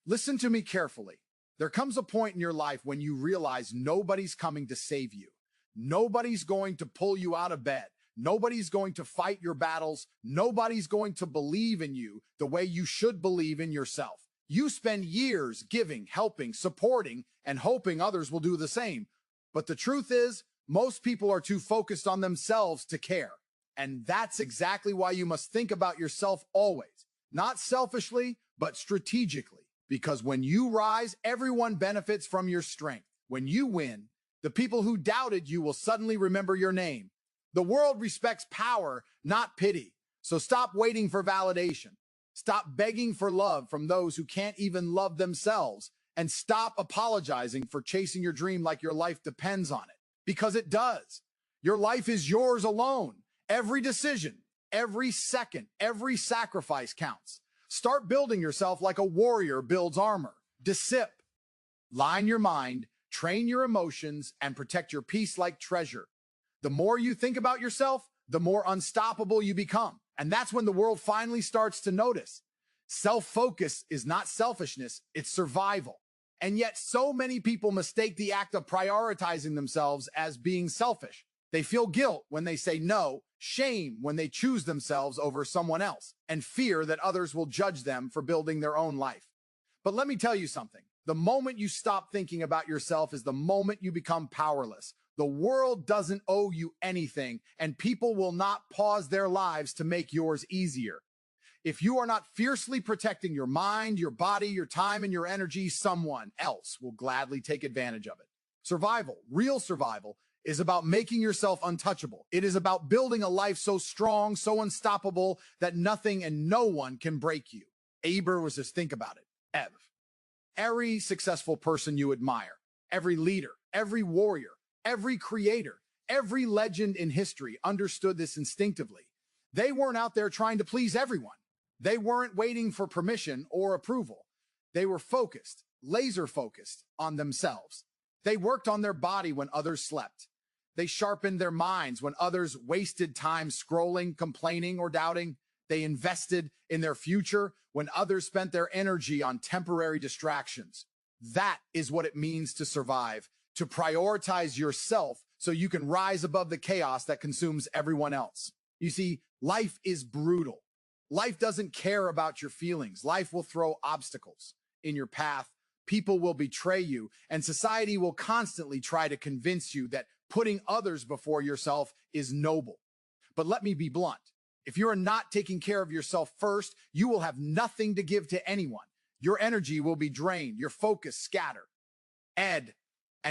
Listen to me carefully. There comes a point in your life when you realize nobody's coming to save you. Nobody's going to pull you out of bed. Nobody's going to fight your battles. Nobody's going to believe in you the way you should believe in yourself. You spend years giving, helping, supporting, and hoping others will do the same. But the truth is, most people are too focused on themselves to care. And that's exactly why you must think about yourself always, not selfishly, but strategically. Because when you rise, everyone benefits from your strength. When you win, the people who doubted you will suddenly remember your name. The world respects power, not pity. So stop waiting for validation. Stop begging for love from those who can't even love themselves. And stop apologizing for chasing your dream like your life depends on it. Because it does. Your life is yours alone. Every decision, every second, every sacrifice counts. Start building yourself like a warrior builds armor. Disip. Line your mind, train your emotions, and protect your peace like treasure. The more you think about yourself, the more unstoppable you become. And that's when the world finally starts to notice. Self-focus is not selfishness, it's survival. And yet so many people mistake the act of prioritizing themselves as being selfish. They feel guilt when they say no, shame when they choose themselves over someone else, and fear that others will judge them for building their own life. But let me tell you something. The moment you stop thinking about yourself is the moment you become powerless. The world doesn't owe you anything, and people will not pause their lives to make yours easier. If you are not fiercely protecting your mind, your body, your time, and your energy, someone else will gladly take advantage of it. Survival, real survival, is about making yourself untouchable. It is about building a life so strong, so unstoppable, that nothing and no one can break you. Aber was just think about it. Ev. Every successful person you admire, every leader, every warrior, every creator, every legend in history understood this instinctively. They weren't out there trying to please everyone. They weren't waiting for permission or approval. They were focused, laser focused on themselves. They worked on their body when others slept. They sharpened their minds when others wasted time scrolling, complaining, or doubting. They invested in their future when others spent their energy on temporary distractions. That is what it means to survive, to prioritize yourself so you can rise above the chaos that consumes everyone else. You see, life is brutal. Life doesn't care about your feelings. Life will throw obstacles in your path. People will betray you, and society will constantly try to convince you that putting others before yourself is noble. But let me be blunt. If you're not taking care of yourself first, you will have nothing to give to anyone. Your energy will be drained, your focus scattered, and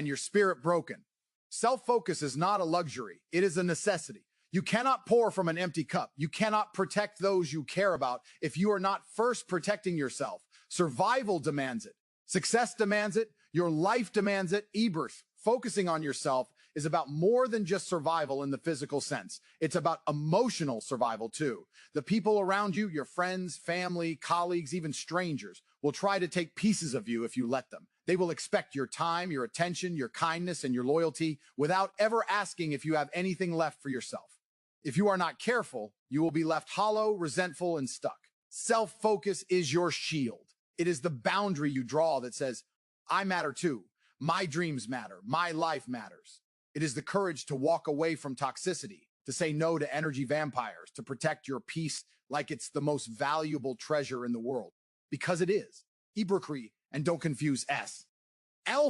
your spirit broken. Self-focus is not a luxury. It is a necessity. You cannot pour from an empty cup. You cannot protect those you care about if you are not first protecting yourself. Survival demands it. Success demands it. Your life demands it. Ebers, focusing on yourself is about more than just survival in the physical sense. It's about emotional survival too. The people around you, your friends, family, colleagues, even strangers, will try to take pieces of you if you let them. They will expect your time, your attention, your kindness, and your loyalty without ever asking if you have anything left for yourself. If you are not careful, you will be left hollow, resentful, and stuck. Self-focus is your shield. It is the boundary you draw that says, I matter too. My dreams matter. My life matters. It is the courage to walk away from toxicity, to say no to energy vampires, to protect your peace like it's the most valuable treasure in the world. Because it is. Mediocrity, and don't confuse S.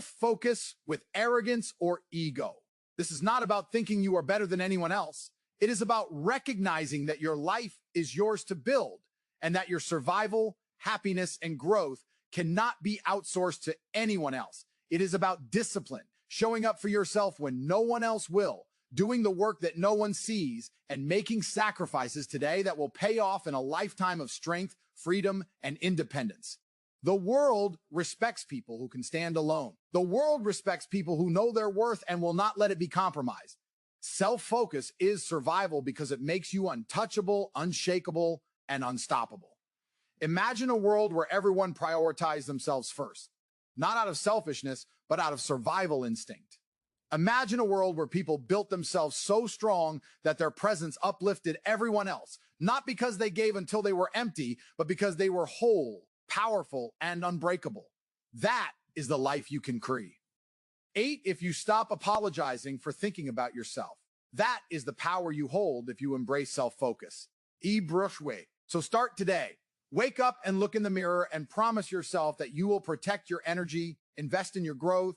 Focus with arrogance or ego. This is not about thinking you are better than anyone else. It is about recognizing that your life is yours to build and that your survival, happiness, and growth cannot be outsourced to anyone else. It is about discipline, showing up for yourself when no one else will, doing the work that no one sees, and making sacrifices today that will pay off in a lifetime of strength, freedom, and independence. The world respects people who can stand alone. The world respects people who know their worth and will not let it be compromised. Self-focus is survival because it makes you untouchable, unshakable, and unstoppable. Imagine a world where everyone prioritized themselves first, not out of selfishness, but out of survival instinct. Imagine a world where people built themselves so strong that their presence uplifted everyone else, not because they gave until they were empty, but because they were whole. powerful, and unbreakable. That is the life you can create. 8, if you stop apologizing for thinking about yourself. That is the power you hold if you embrace self-focus. Writewhy. So start today. Wake up and look in the mirror and promise yourself that you will protect your energy, invest in your growth,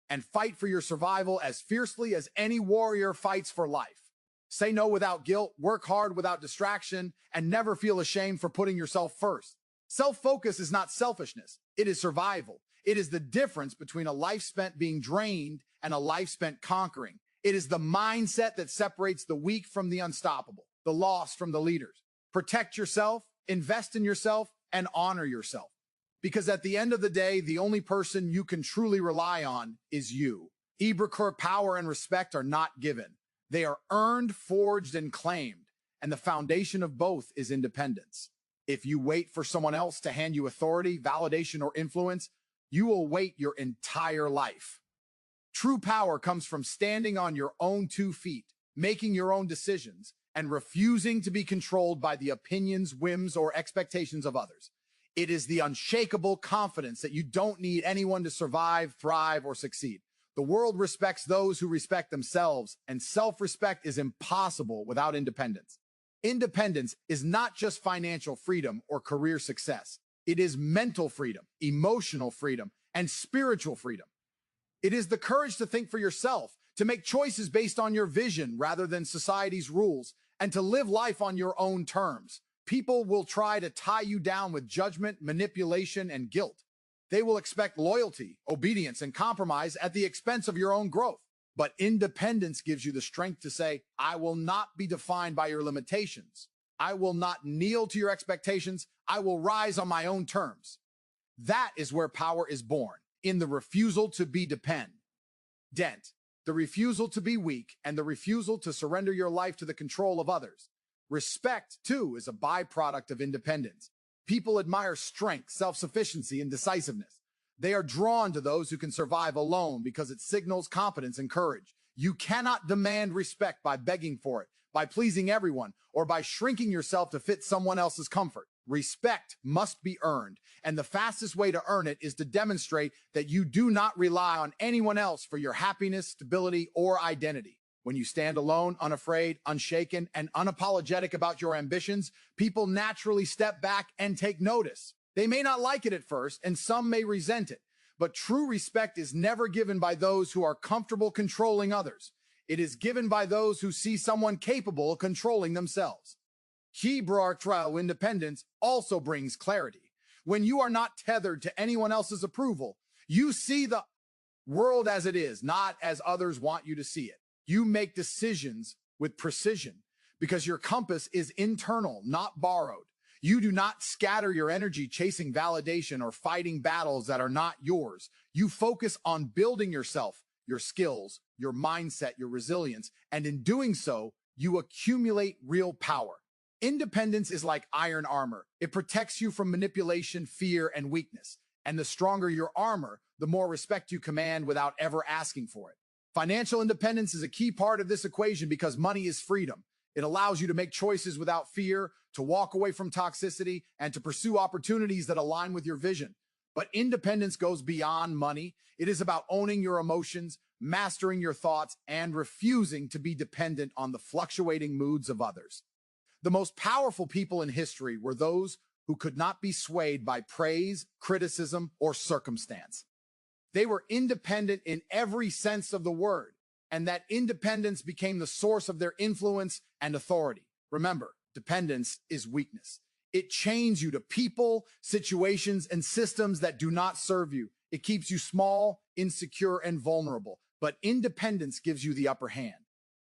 and fight for your survival as fiercely as any warrior fights for life. Say no without guilt, work hard without distraction, and never feel ashamed for putting yourself first. Self-focus is not selfishness. It is survival. It is the difference between a life spent being drained and a life spent conquering. It is the mindset that separates the weak from the unstoppable, the lost from the leaders. Protect yourself, invest in yourself, and honor yourself. Because at the end of the day, the only person you can truly rely on is you. Power and respect are not given. They are earned, forged, and claimed. And the foundation of both is independence. If you wait for someone else to hand you authority, validation, or influence, you will wait your entire life. True power comes from standing on your own 2 feet, making your own decisions, and refusing to be controlled by the opinions, whims, or expectations of others. It is the unshakable confidence that you don't need anyone to survive, thrive, or succeed. The world respects those who respect themselves, and self-respect is impossible without independence. Independence is not just financial freedom or career success. It is mental freedom, emotional freedom, and spiritual freedom. It is the courage to think for yourself, to make choices based on your vision rather than society's rules, and to live life on your own terms. People will try to tie you down with judgment, manipulation, and guilt. They will expect loyalty, obedience, and compromise at the expense of your own growth. But independence gives you the strength to say, I will not be defined by your limitations. I will not kneel to your expectations. I will rise on my own terms. That is where power is born, in the refusal to be dependent, the refusal to be weak, and the refusal to surrender your life to the control of others. Respect, too, is a byproduct of independence. People admire strength, self-sufficiency, and decisiveness. They are drawn to those who can survive alone because it signals competence and courage. You cannot demand respect by begging for it, by pleasing everyone, or by shrinking yourself to fit someone else's comfort. Respect must be earned, and the fastest way to earn it is to demonstrate that you do not rely on anyone else for your happiness, stability, or identity. When you stand alone, unafraid, unshaken, and unapologetic about your ambitions, people naturally step back and take notice. They may not like it at first, and some may resent it, but true respect is never given by those who are comfortable controlling others. It is given by those who see someone capable of controlling themselves. Chracter independence also brings clarity. When you are not tethered to anyone else's approval, you see the world as it is, not as others want you to see it. You make decisions with precision because your compass is internal, not borrowed. You do not scatter your energy chasing validation or fighting battles that are not yours. You focus on building yourself, your skills, your mindset, your resilience, and in doing so, you accumulate real power. Independence is like iron armor. It protects you from manipulation, fear, and weakness. And the stronger your armor, the more respect you command without ever asking for it. Financial independence is a key part of this equation because money is freedom. It allows you to make choices without fear, to walk away from toxicity, and to pursue opportunities that align with your vision. But independence goes beyond money. It is about owning your emotions, mastering your thoughts, and refusing to be dependent on the fluctuating moods of others. The most powerful people in history were those who could not be swayed by praise, criticism, or circumstance. They were independent in every sense of the word, and that independence became the source of their influence and authority. Remember, dependence is weakness. It chains you to people, situations, and systems that do not serve you. It keeps you small, insecure, and vulnerable. But independence gives you the upper hand.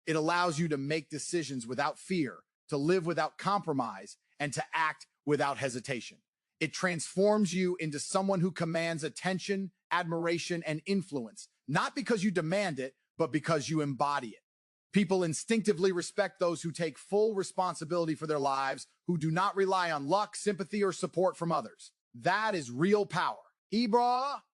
It allows you to make decisions without fear, to live without compromise, and to act without hesitation. It transforms you into someone who commands attention, admiration, and influence, not because you demand it, but because you embody it. People instinctively respect those who take full responsibility for their lives, who do not rely on luck, sympathy, or support from others. That is real power.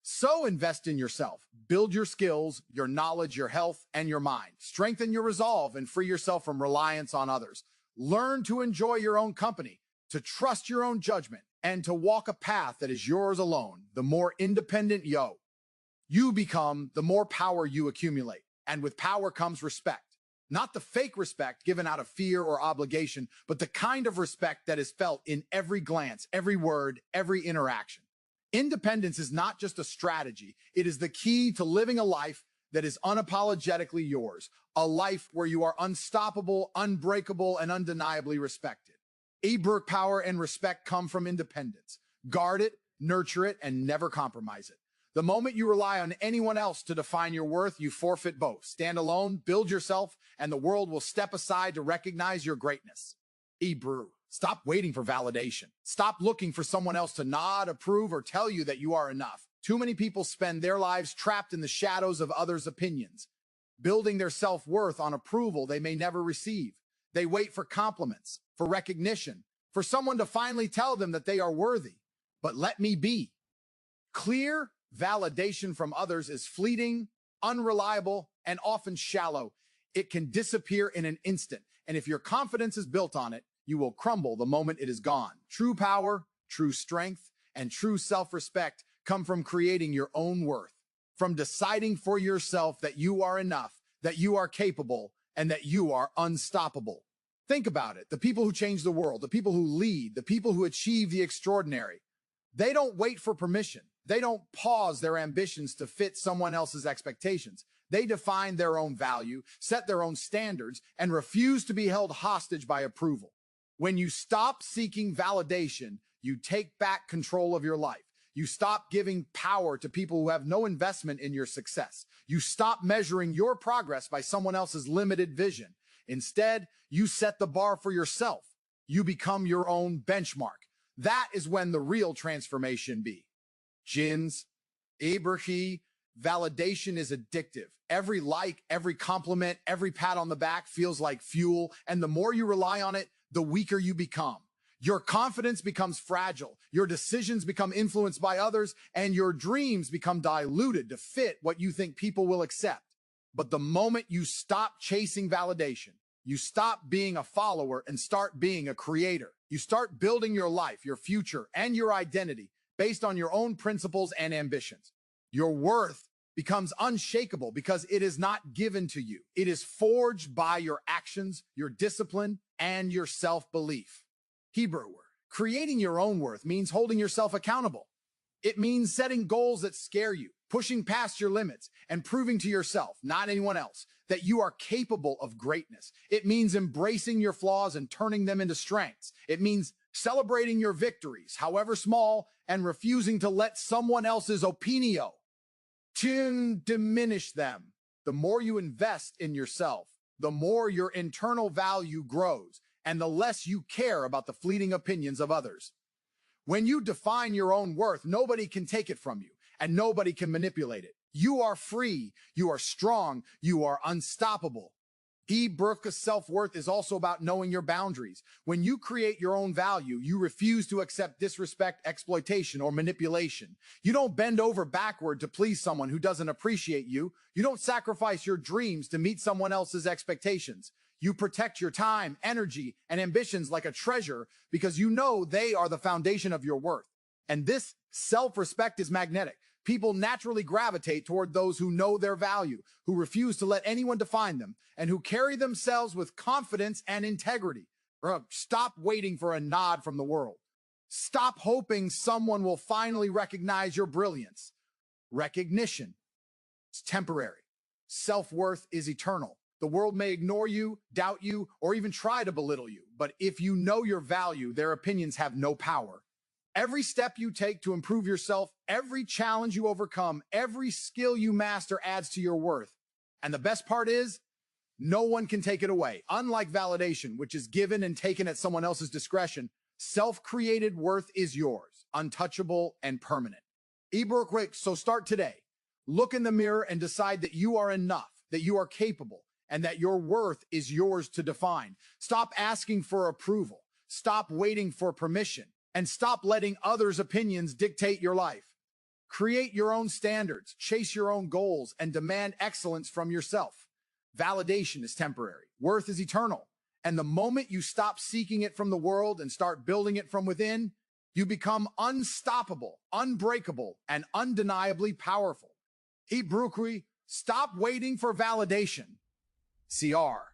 So invest in yourself. Build your skills, your knowledge, your health, and your mind. Strengthen your resolve and free yourself from reliance on others. Learn to enjoy your own company, to trust your own judgment, and to walk a path that is yours alone. The more independent you become, the more power you accumulate. And with power comes respect. Not the fake respect given out of fear or obligation, but the kind of respect that is felt in every glance, every word, every interaction. Independence is not just a strategy. It is the key to living a life that is unapologetically yours, a life where you are unstoppable, unbreakable, and undeniably respected. Power and respect come from independence. Guard it, nurture it, and never compromise it. The moment you rely on anyone else to define your worth, you forfeit both. Stand alone, build yourself, and the world will step aside to recognize your greatness. Stop waiting for validation. Stop looking for someone else to nod, approve, or tell you that you are enough. Too many people spend their lives trapped in the shadows of others' opinions, building their self-worth on approval they may never receive. They wait for compliments, for recognition, for someone to finally tell them that they are worthy. But let me be clear. Validation from others is fleeting, unreliable, and often shallow. It can disappear in an instant, and if your confidence is built on it, you will crumble the moment it is gone. True power, true strength, and true self-respect come from creating your own worth, from deciding for yourself that you are enough, that you are capable, and that you are unstoppable. Think about it. The people who change the world, the people who lead, the people who achieve the extraordinary, they don't wait for permission. They don't pause their ambitions to fit someone else's expectations. They define their own value, set their own standards, and refuse to be held hostage by approval. When you stop seeking validation, you take back control of your life. You stop giving power to people who have no investment in your success. You stop measuring your progress by someone else's limited vision. Instead, you set the bar for yourself. You become your own benchmark. That is when the real transformation begins. Validation is addictive. Every like, every compliment, every pat on the back feels like fuel, and the more you rely on it, the weaker you become. Your confidence becomes fragile, your decisions become influenced by others, and your dreams become diluted to fit what you think people will accept. But the moment you stop chasing validation, you stop being a follower and start being a creator. You start building your life, your future, and your identity based on your own principles and ambitions. Your worth becomes unshakable because it is not given to you. It is forged by your actions, your discipline, and your self-belief. Hebrew word. Creating your own worth means holding yourself accountable. It means setting goals that scare you, pushing past your limits, and proving to yourself, not anyone else, that you are capable of greatness. It means embracing your flaws and turning them into strengths. It means celebrating your victories, however small, and refusing to let someone else's opinio diminish them. The more you invest in yourself, the more your internal value grows, and the less you care about the fleeting opinions of others. When you define your own worth, nobody can take it from you, and nobody can manipulate it. You are free, you are strong, you are unstoppable. Self-worth is also about knowing your boundaries. When you create your own value, you refuse to accept disrespect, exploitation, or manipulation. You don't bend over backward to please someone who doesn't appreciate you. You don't sacrifice your dreams to meet someone else's expectations. You protect your time, energy, and ambitions like a treasure because you know they are the foundation of your worth. And this self-respect is magnetic. People naturally gravitate toward those who know their value, who refuse to let anyone define them, and who carry themselves with confidence and integrity. Stop waiting for a nod from the world. Stop hoping someone will finally recognize your brilliance. Recognition is temporary. Self-worth is eternal. The world may ignore you, doubt you, or even try to belittle you. But if you know your value, their opinions have no power. Every step you take to improve yourself, every challenge you overcome, every skill you master adds to your worth. And the best part is, no one can take it away. Unlike validation, which is given and taken at someone else's discretion, self-created worth is yours, untouchable and permanent. So start today. Look in the mirror and decide that you are enough, that you are capable, and that your worth is yours to define. Stop asking for approval. Stop waiting for permission. And stop letting others' opinions dictate your life. Create your own standards, chase your own goals, and demand excellence from yourself. Validation is temporary. Worth is eternal. And the moment you stop seeking it from the world and start building it from within, You become unstoppable, unbreakable, and undeniably powerful. Ibruki, stop waiting for validation. CR,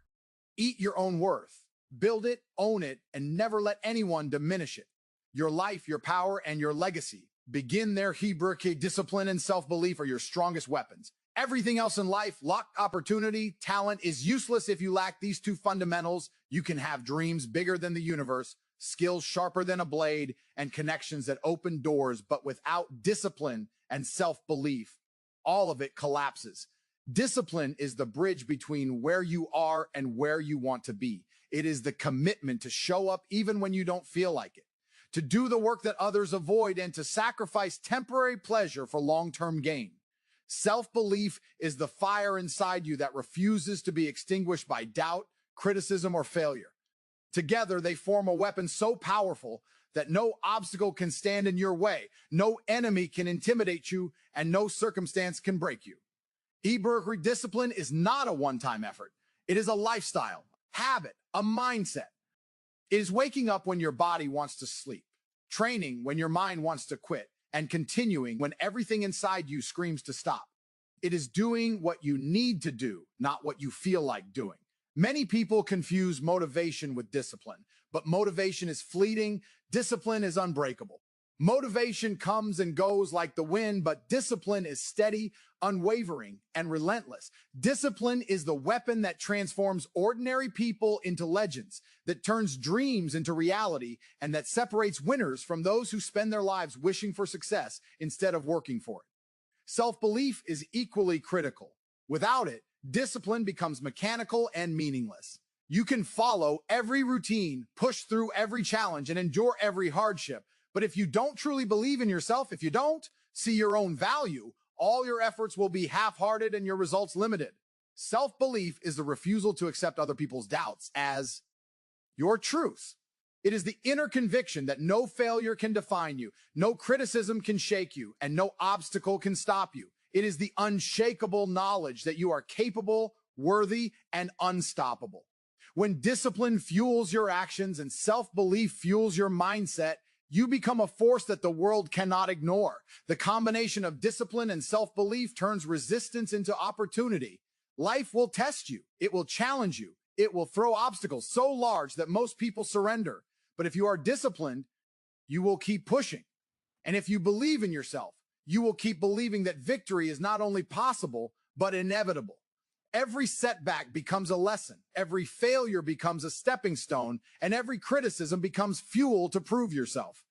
eat your own worth. Build it, own it, and never let anyone diminish it. Your life, your power, and your legacy begin there. Ibruki, discipline and self-belief are your strongest weapons. Everything else in life, luck, opportunity, talent, is useless if you lack these two fundamentals. You can have dreams bigger than the universe, skills sharper than a blade, and connections that open doors, but without discipline and self-belief, all of it collapses. Discipline is the bridge between where you are and where you want to be. It is the commitment to show up even when you don't feel like it, to do the work that others avoid, and to sacrifice temporary pleasure for long-term gain. Self-belief is the fire inside you that refuses to be extinguished by doubt, criticism, or failure. Together, they form a weapon so powerful that no obstacle can stand in your way, no enemy can intimidate you, and no circumstance can break you. Ibruki, discipline is not a one-time effort. It is a lifestyle, habit, a mindset. It is waking up when your body wants to sleep, training when your mind wants to quit, and continuing when everything inside you screams to stop. It is doing what you need to do, not what you feel like doing. Many people confuse motivation with discipline, but motivation is fleeting, discipline is unbreakable. Motivation comes and goes like the wind, but discipline is steady, unwavering, and relentless. Discipline is the weapon that transforms ordinary people into legends, that turns dreams into reality, and that separates winners from those who spend their lives wishing for success instead of working for it. Self-belief is equally critical. Without it, discipline becomes mechanical and meaningless. You can follow every routine, push through every challenge, and endure every hardship. But if you don't truly believe in yourself, if you don't see your own value, all your efforts will be half-hearted and your results limited. Self-belief is the refusal to accept other people's doubts as your truth. It is the inner conviction that no failure can define you, no criticism can shake you, and no obstacle can stop you. It is the unshakable knowledge that you are capable, worthy, and unstoppable. When discipline fuels your actions and self-belief fuels your mindset, you become a force that the world cannot ignore. The combination of discipline and self-belief turns resistance into opportunity. Life will test you. It will challenge you. It will throw obstacles so large that most people surrender. But if you are disciplined, you will keep pushing. And if you believe in yourself, you will keep believing that victory is not only possible, but inevitable. Every setback becomes a lesson. Every failure becomes a stepping stone, and every criticism becomes fuel to prove yourself.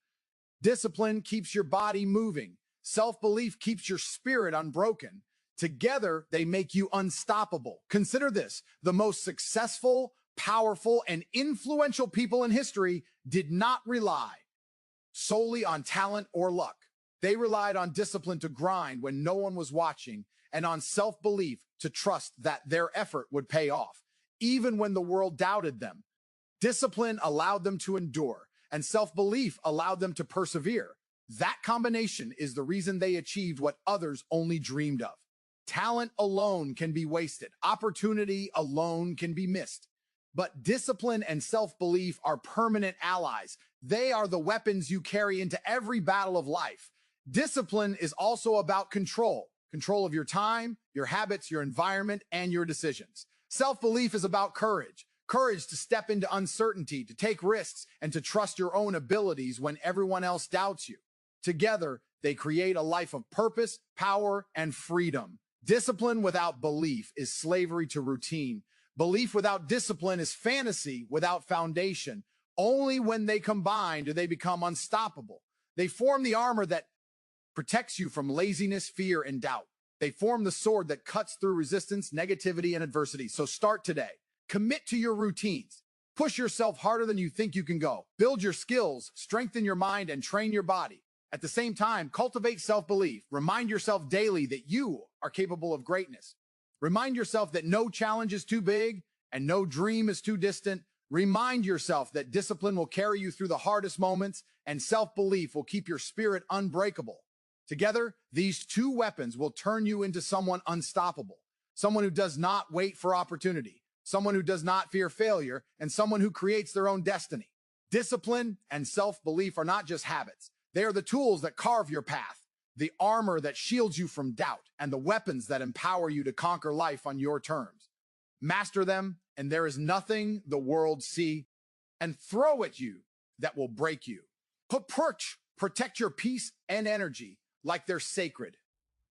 Discipline keeps your body moving. Self-belief keeps your spirit unbroken. Together, they make you unstoppable. Consider this: the most successful, powerful, and influential people in history did not rely solely on talent or luck. They relied on discipline to grind when no one was watching, and on self-belief to trust that their effort would pay off, even when the world doubted them. Discipline allowed them to endure, and self-belief allowed them to persevere. That combination is the reason they achieved what others only dreamed of. Talent alone can be wasted. Opportunity alone can be missed. But discipline and self-belief are permanent allies. They are the weapons you carry into every battle of life. Discipline is also about control. Control of your time, your habits, your environment, and your decisions. Self-belief is about courage. Courage to step into uncertainty, to take risks, and to trust your own abilities when everyone else doubts you. Together, they create a life of purpose, power, and freedom. Discipline without belief is slavery to routine. Belief without discipline is fantasy without foundation. Only when they combine do they become unstoppable. They form the armor that protects you from laziness, fear, and doubt. They form the sword that cuts through resistance, negativity, and adversity. So start today. Commit to your routines. Push yourself harder than you think you can go. Build your skills, strengthen your mind, and train your body. At the same time, cultivate self-belief. Remind yourself daily that you are capable of greatness. Remind yourself that no challenge is too big and no dream is too distant. Remind yourself that discipline will carry you through the hardest moments and self-belief will keep your spirit unbreakable. Together, these two weapons will turn you into someone unstoppable, someone who does not wait for opportunity, someone who does not fear failure, and someone who creates their own destiny. Discipline and self-belief are not just habits. They are the tools that carve your path, the armor that shields you from doubt, and the weapons that empower you to conquer life on your terms. Master them, and there is nothing the world see and throw at you that will break you. Protect your peace and energy like they're sacred.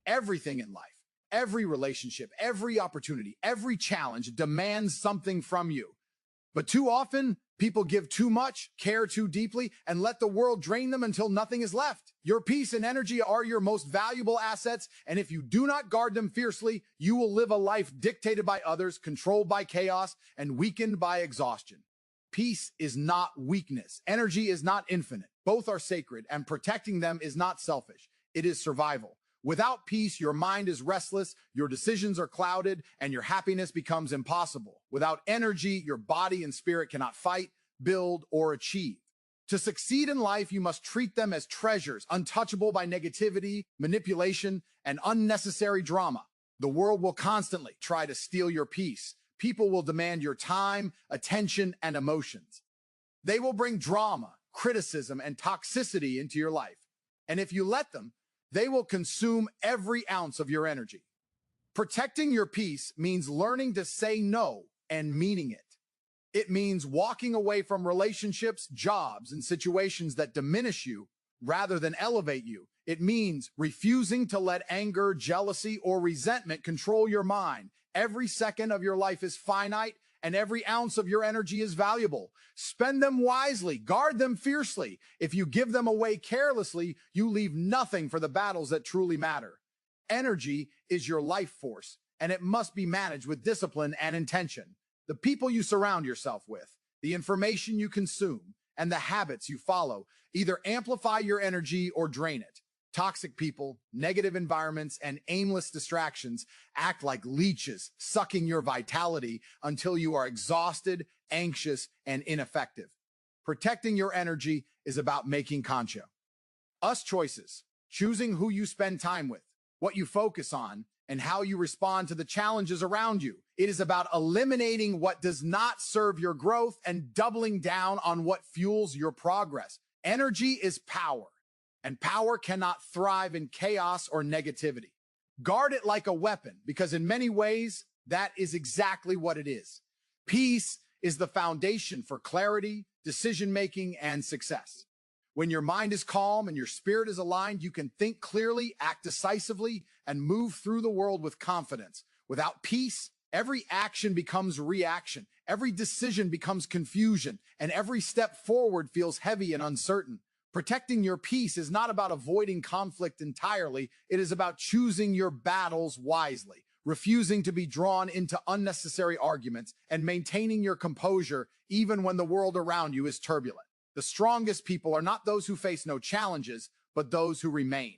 Everything in life, every relationship, every opportunity, every challenge demands something from you. But too often, people give too much, care too deeply, and let the world drain them until nothing is left. Your peace and energy are your most valuable assets, and if you do not guard them fiercely, you will live a life dictated by others, controlled by chaos, and weakened by exhaustion. Peace is not weakness. Energy is not infinite. Both are sacred, and protecting them is not selfish. It is survival. Without peace, your mind is restless, your decisions are clouded, and your happiness becomes impossible. Without energy, your body and spirit cannot fight, build, or achieve. To succeed in life, you must treat them as treasures, untouchable by negativity, manipulation, and unnecessary drama. The world will constantly try to steal your peace. People will demand your time, attention, and emotions. They will bring drama, criticism, and toxicity into your life. And if you let them, they will consume every ounce of your energy. Protecting your peace means learning to say no and meaning it. It means walking away from relationships, jobs, and situations that diminish you rather than elevate you. It means refusing to let anger, jealousy, or resentment control your mind. Every second of your life is finite, and every ounce of your energy is valuable. Spend them wisely, guard them fiercely. If you give them away carelessly, you leave nothing for the battles that truly matter. Energy is your life force, and it must be managed with discipline and intention. The people you surround yourself with, the information you consume, and the habits you follow either amplify your energy or drain it. Toxic people, negative environments, and aimless distractions act like leeches, sucking your vitality until you are exhausted, anxious, and ineffective. Protecting your energy is about making conscious choices, choosing who you spend time with, what you focus on, and how you respond to the challenges around you. It is about eliminating what does not serve your growth and doubling down on what fuels your progress. Energy is power, and power cannot thrive in chaos or negativity. Guard it like a weapon, because in many ways, that is exactly what it is. Peace is the foundation for clarity, decision-making, and success. When your mind is calm and your spirit is aligned, you can think clearly, act decisively, and move through the world with confidence. Without peace, every action becomes reaction, every decision becomes confusion, and every step forward feels heavy and uncertain. Protecting your peace is not about avoiding conflict entirely. It is about choosing your battles wisely, refusing to be drawn into unnecessary arguments, and maintaining your composure even when the world around you is turbulent. The strongest people are not those who face no challenges, but those who remain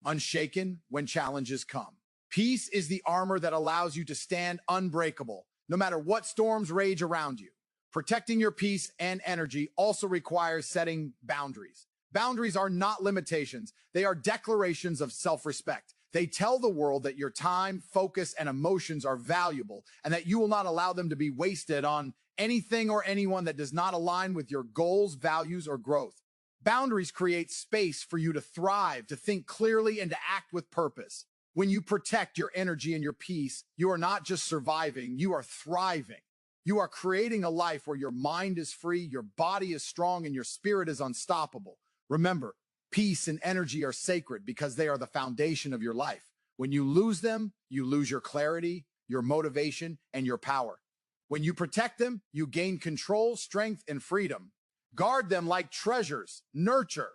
unshaken when challenges come. Peace is the armor that allows you to stand unbreakable, no matter what storms rage around you. Protecting your peace and energy also requires setting boundaries. Boundaries are not limitations. They are declarations of self-respect. They tell the world that your time, focus, and emotions are valuable, and that you will not allow them to be wasted on anything or anyone that does not align with your goals, values, or growth. Boundaries create space for you to thrive, to think clearly, and to act with purpose. When you protect your energy and your peace, you are not just surviving, you are thriving. You are creating a life where your mind is free, your body is strong, and your spirit is unstoppable. Remember, peace and energy are sacred because they are the foundation of your life. When you lose them, you lose your clarity, your motivation, and your power. When you protect them, you gain control, strength, and freedom. Guard them like treasures. Nurture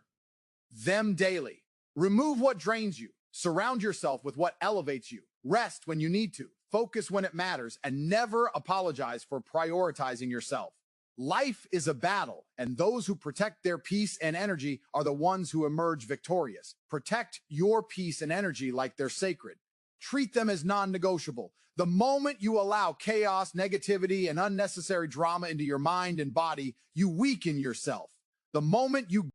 them daily. Remove what drains you. Surround yourself with what elevates you. Rest when you need to. Focus when it matters, and never apologize for prioritizing yourself. Life is a battle, and those who protect their peace and energy are the ones who emerge victorious. Protect your peace and energy like they're sacred. Treat them as non-negotiable. The moment you allow chaos, negativity, and unnecessary drama into your mind and body, you weaken yourself. The moment you